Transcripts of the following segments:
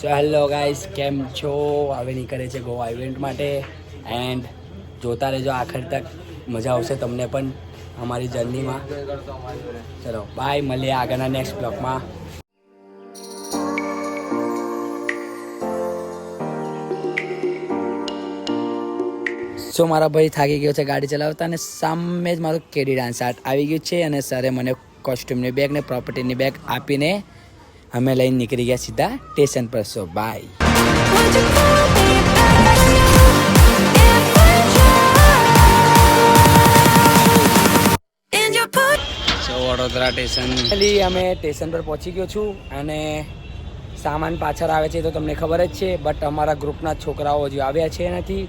So hello guys, કેમ છો? હવે નીકળે છે ગોવા ઇવેન્ટ માટે એન્ડ જોતા રહેજો આખર તક, મજા આવશે તમને પણ અમારી જર્નીમાં. ચલો બાય, મળીએ આગળના નેક્સ્ટ બ્લોગમાં. સો મારા ભાઈ થાકી ગયો છે ગાડી ચલાવતા અને સામે જ મારું કેડી ડાન્સ આર્ટ આવી ગયું છે અને સરે મને કોસ્ટ્યુમની બેગ ને પ્રોપર્ટીની બેગ આપીને અમે લઈને નીકળી ગયા સીધા સ્ટેશન પર. So bye. સો વડોદરા સ્ટેશન અમે સ્ટેશન પર પહોંચી ગયો છું અને સામાન પાછળ આવે છે તો તમને ખબર જ છે, બટ અમારા ગ્રુપના છોકરાઓ હજુ આવ્યા છે નથી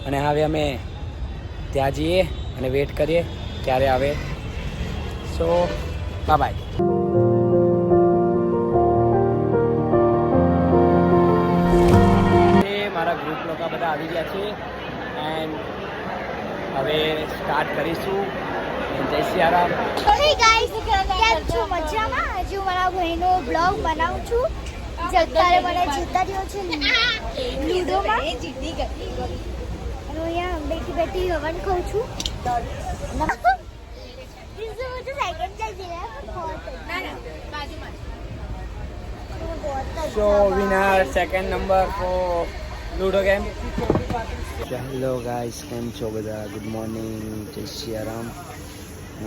અને હવે અમે ત્યાં જઈએ અને વેટ કરીએ ક્યારે આવે. So bye. મારા ગ્રુપ લોકો બધા આવી ગયા છે એન્ડ હવે સ્ટાર્ટ કરીશું. જય સિયારામ. હે ગાઈસ, કેમ છો? મજામાં? હજુ મારા ભાઈનો બ્લોગ બનાવું છું. જગતારે મને જીતા રહ્યો છે લૂડોમાં. જીતી ગઈ. અને અહીંયા બેઠી બેઠી હવન ખાઉં છું. So winner second number for ludo game. Hello guys, કેમ છો બધા? ગુડ મોર્નિંગ, જય સિયારામ.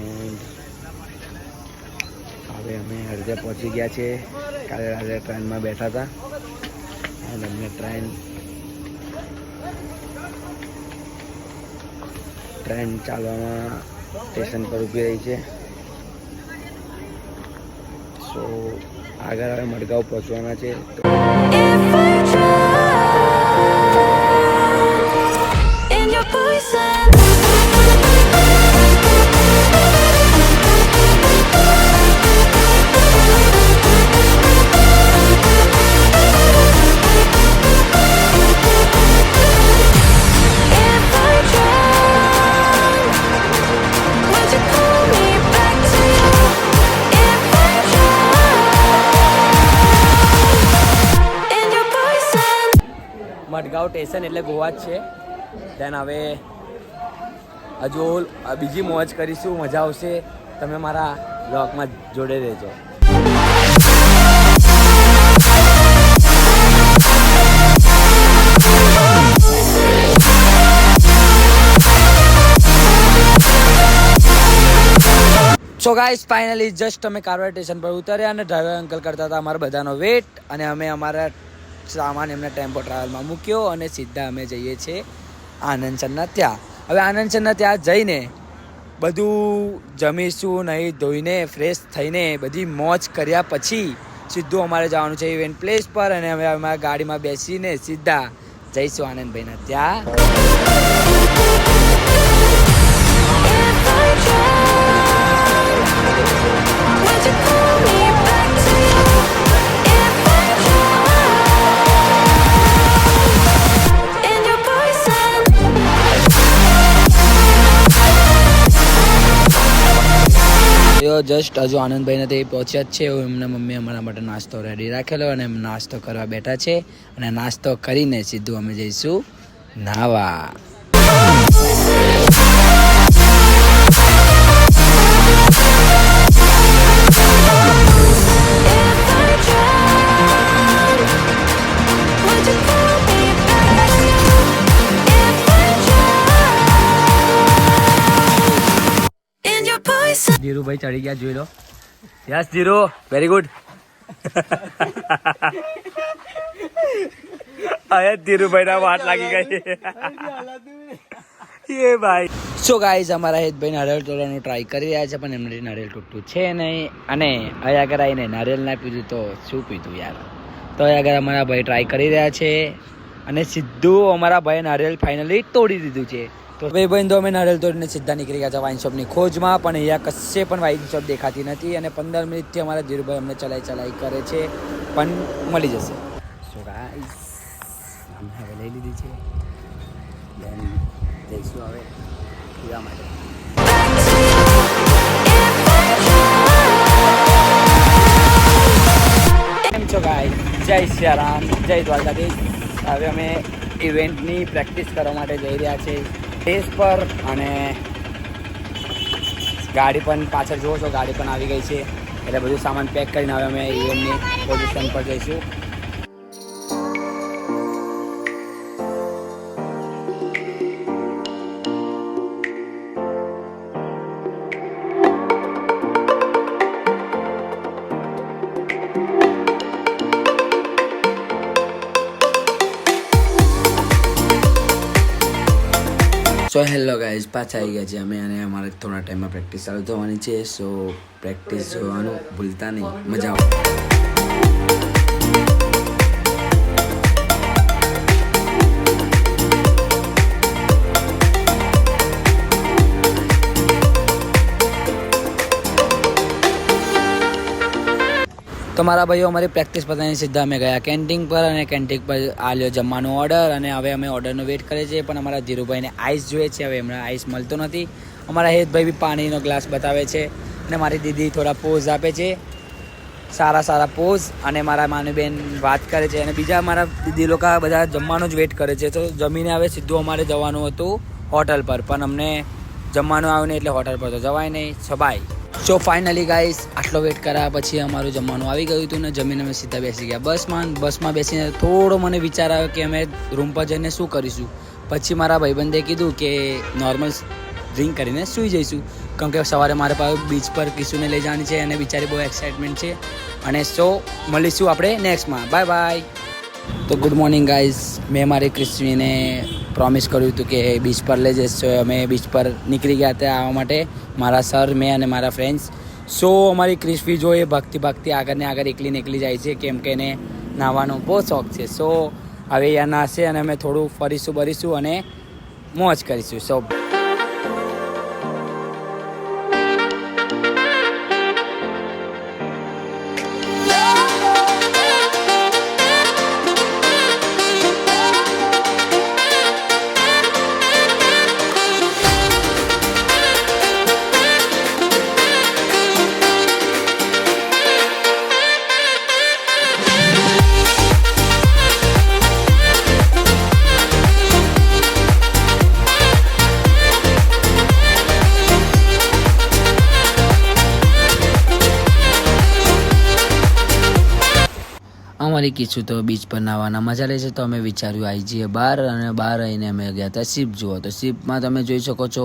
એન્ડ હવે અમે હળદે પહોંચી ગયા છે. કાલે રાત્રે ટ્રેનમાં બેઠા હતા અને અમને ટ્રેન ચાલવામાં સ્ટેશન પર ઊભી રહી છે. સો આગળ હવે મડગાંવ પહોંચવાના છે. મડગાંવ સ્ટેશન એટલે ગોવા જ છે. દેન હવે હજુ બીજી મોજ કરીશું, મજા આવશે. તમે મારા બ્લોગમાં જોડે રહેજો. સો ગાઈસ, ફાઇનલી જસ્ટ અમે કારવાર સ્ટેશન પર ઉતર્યા અને ડ્રાઈવર અંકલ કરતા હતા અમારા બધાનો વેટ અને અમે અમારા સામાન એમને ટેમ્પો ટ્રાવેલમાં મૂક્યો અને સીધા અમે જઈએ છીએ આનંદસરના ત્યાં. હવે આનંદસરના ત્યાં જઈને બધું જમીશું, નહીં ધોઈને ફ્રેશ થઈને બધી મોજ કર્યા પછી સીધું અમારે જવાનું છે ઇવેન્ટ પ્લેસ પર અને અમે અમારા ગાડીમાં બેસીને સીધા જઈશું આનંદભાઈના ત્યાં. જસ્ટ હજુ આનંદભાઈને તે પહોંચ્યા જ છે. એમના મમ્મી અમારા માટે નાસ્તો રેડી રાખેલો અને એમ નાસ્તો કરવા બેઠા છે અને નાસ્તો કરીને સીધું અમે જઈશું નાવા. ધીરુભાઈ ચડી ગયા, જોઈ લો. Yes Dhiru, very good. અરે ધીરુભાઈ ના વાત લાગી ગઈ એ ભાઈ. સો ગાઈઝ, અમારા હેતભાઈ નારિયેળ તોડવાનું ટ્રાય કરી રહ્યા છે પણ એમને નારિયેળ તૂટતું છે નહીં અને અહીં આગળ આવીને નારિયેળ ના પીધું તો શું પીધું યાર. તો અહીં આગળ અમારા ભાઈ ટ્રાય કરી રહ્યા છે અને સીધું અમારા ભાઈ નારિયેળ ફાઇનલી તોડી દીધું છે. તો ભાઈ તો અમે નારિયેળ તોડીને સીધા નીકળી ગયા હતા વાઇન શોપની ખોજમાં, પણ અહીંયા કશે પણ વાઇન શોપ દેખાતી નથી અને 15 મિનિટથી અમારા ધીરુભાઈ અમને ચલાઈ કરે છે પણ મળી જશે. સો ગાઈસ, અમે હવે લઈ લીધી છે. દેન જઈશું હવે પીવા માટે. કેમ છો ગાઈસ? જય જય સિયારામ, જય દ્વારકાધીશ. હવે અમે ઇવેન્ટની પ્રેક્ટિસ કરવા માટે જઈ રહ્યા છીએ સ્ટેજ પર, અને ગાડી પણ પાછળ જુઓ છો, ગાડી પણ આવી ગઈ છે. એટલે બધું સામાન પેક કરીને હવે અમે ઇવેન્ટની પોઝિશન પર જઈશું. સો હેલો ગાઈઝ, પાછા આવી ગયા છે અમે, અને અમારે થોડા ટાઈમમાં પ્રેક્ટિસ ચાલુ થવાની છે. સો પ્રેક્ટિસ જોવાનું ભૂલતા નહીં, મજા આવે. તો મારા ભાઈઓ, અમારી પ્રેક્ટિસ પતાવીને સીધા અમે ગયા કેન્ટીન પર, અને કેન્ટીન પર આલ્યો જમવાનો ઓર્ડર, અને હવે અમે ઓર્ડરનો વેઇટ કરીએ છીએ. પણ અમારા ધીરુભાઈને આઈસ જોઈએ છે, હવે એમણે આઈસ મળતો નથી. અમારા હેતભાઈ બી પાણીનો ગ્લાસ બતાવે છે, અને મારી દીદી થોડા પોઝ આપે છે, સારા પોઝ, અને મારા માનુબેન વાત કરે છે, અને બીજા મારા દીદી લોકો બધા જમવાનો જ વેઇટ કરે છે. તો જમીને હવે સીધું અમારે જવાનું હતું હોટલ પર, પણ અમને જમવાનું આવ્યું નહીં, એટલે હોટલ પર તો જવાય નહીં. સબાઈ. સો ફાઇનલી ગાઈસ, આટલો વેઇટ કર્યા પછી અમારું જમવાનું આવી ગયું હતું, ને જમીને અમે સીધા બેસી ગયા બસમાં બેસીને થોડો મને વિચાર આવ્યો કે અમે રૂમ પર જઈને શું કરીશું. પછી મારા ભાઈબંધે કીધું કે નોર્મલ ડ્રિંક કરીને સૂઈ જઈશું, કેમ કે સવારે મારે પાસે બીચ પર કિશુને લઈ જવાની છે, અને બિચારી બહુ એક્સાઇટમેન્ટ છે. અને સો મળીશું આપણે નેક્સ્ટમાં. Bye bye. તો ગુડ મોર્નિંગ ગાઈઝ. મેં મારી ક્રિશ્વીને પ્રોમિસ કર્યું હતું કે બીચ પર લઈ જઈશ. તો અમે બીચ પર નીકળી ગયા હતા આવવા માટે, મારા સર, મેં અને મારા ફ્રેન્ડ્સ. સો અમારી ક્રિશ્વી જો એ ભાગતી આગળ ને આગળ એકલી જાય છે, કેમ કે એને નાહવાનો બહુ શોખ છે. સો હવે અહીંયા નાહશે, અને અમે થોડું ફરીશું અને મોજ કરીશું. સો અમારી કીધું તો બીચ પર નાહવાના મજા લે છે, તો અમે વિચાર્યું આવી જઈએ બહાર, અને બહાર આવીને અમે ગયા હતા શિપ જુઓ. તો શિપમાં તમે જોઈ શકો છો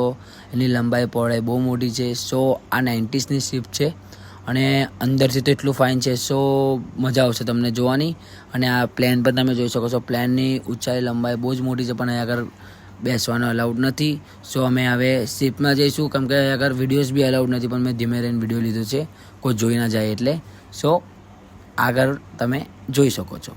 એની લંબાઈ પહોળાઈ બહુ મોટી છે. સો આ 90sની શિપ છે, અને અંદરથી તો એટલું ફાઇન છે. સો મજા આવશે તમને જોવાની. અને આ પ્લેન પર તમે જોઈ શકો છો, પ્લેનની ઊંચાઈ લંબાઈ બહુ જ મોટી છે, પણ અહીં આગળ બેસવાનો અલાઉડ નથી. સો અમે હવે શિપમાં જઈશું, કેમ કે આગળ વિડીયોઝ બી અલાઉડ નથી, પણ મેં ધીમે રહીને વિડીયો લીધો છે, કોઈ જોઈ ના જાય એટલે. સો આગળ તમે જોઈ શકો છો.